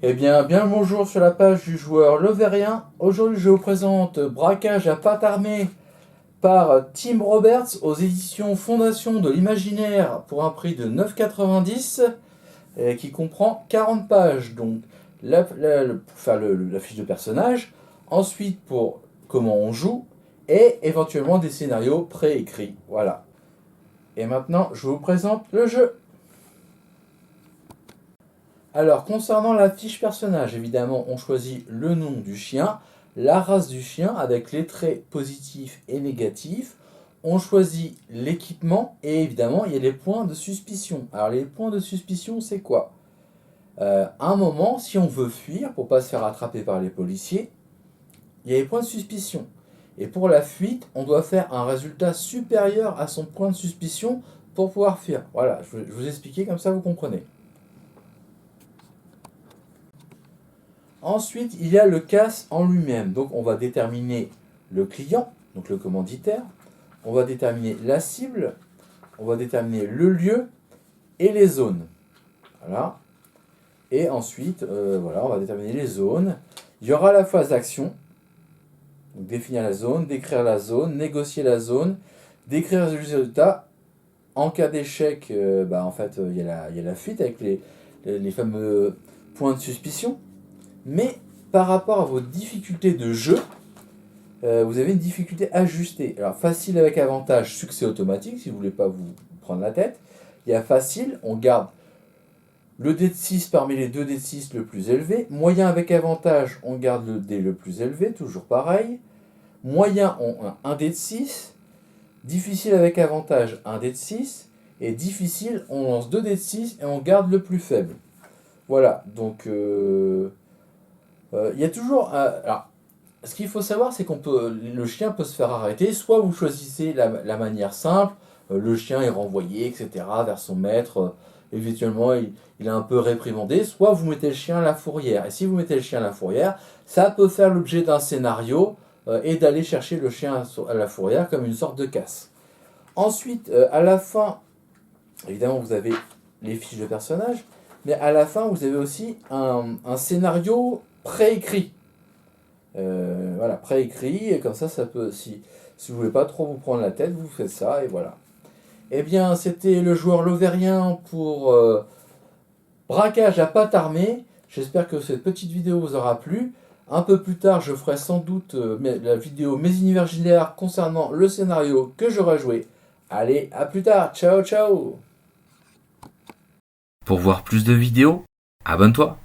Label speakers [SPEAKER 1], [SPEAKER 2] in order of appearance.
[SPEAKER 1] Bien le bonjour sur la page du joueur Leverrien. Aujourd'hui, je vous présente Braquage à patte armée par Tim Roberts aux éditions Fondation de l'Imaginaire pour un prix de 9,90 qui comprend 40 pages. Donc, pour faire la fiche de personnage, ensuite pour comment on joue et éventuellement des scénarios préécrits. Voilà. Et maintenant, je vous présente le jeu. Alors, concernant la fiche personnage, évidemment, on choisit le nom du chien, la race du chien avec les traits positifs et négatifs. On choisit l'équipement et évidemment, il y a les points de suspicion. Alors, les points de suspicion, c'est quoi? À un moment, si on veut fuir pour pas se faire attraper par les policiers, il y a les points de suspicion. Et pour la fuite, on doit faire un résultat supérieur à son point de suspicion pour pouvoir fuir. Voilà, je vais vous expliquer comme ça, vous comprenez. Ensuite, il y a le casse en lui-même. Donc, on va déterminer le client, donc le commanditaire. On va déterminer la cible. On va déterminer le lieu et les zones. Voilà. Et ensuite, voilà, on va déterminer les zones. Il y aura la phase d'action. Donc, définir la zone, décrire la zone, négocier la zone, décrire le résultat. En cas d'échec, en fait, il y a la fuite avec les fameux points de suspicion. Mais par rapport à vos difficultés de jeu, vous avez une difficulté ajustée. Alors facile avec avantage, succès automatique, si vous ne voulez pas vous prendre la tête. Il y a facile, on garde le dé de 6 parmi les deux dés de 6 le plus élevé. Moyen avec avantage, on garde le dé le plus élevé, toujours pareil. Moyen, on un dé de 6. Difficile avec avantage, un dé de 6. Et difficile, on lance 2 dés de 6 et on garde le plus faible. Voilà, donc il y a toujours... alors, ce qu'il faut savoir, c'est le chien peut se faire arrêter. Soit vous choisissez la manière simple, le chien est renvoyé, etc., vers son maître. Éventuellement, il est un peu réprimandé. Soit vous mettez le chien à la fourrière. Et si vous mettez le chien à la fourrière, ça peut faire l'objet d'un scénario et d'aller chercher le chien à la fourrière comme une sorte de casse. Ensuite, à la fin, évidemment, vous avez les fiches de personnages. Mais à la fin, vous avez aussi un scénario préécrit. Voilà, préécrit, et comme ça peut, si vous voulez pas trop vous prendre la tête, vous faites ça, et voilà. C'était le joueur Leverrien pour Braquage à patte armée. J'espère que cette petite vidéo vous aura plu. Un peu plus tard, je ferai sans doute la vidéo Mes Imaginaires concernant le scénario que j'aurai joué. Allez, à plus tard, ciao ciao!
[SPEAKER 2] Pour voir plus de vidéos, abonne-toi.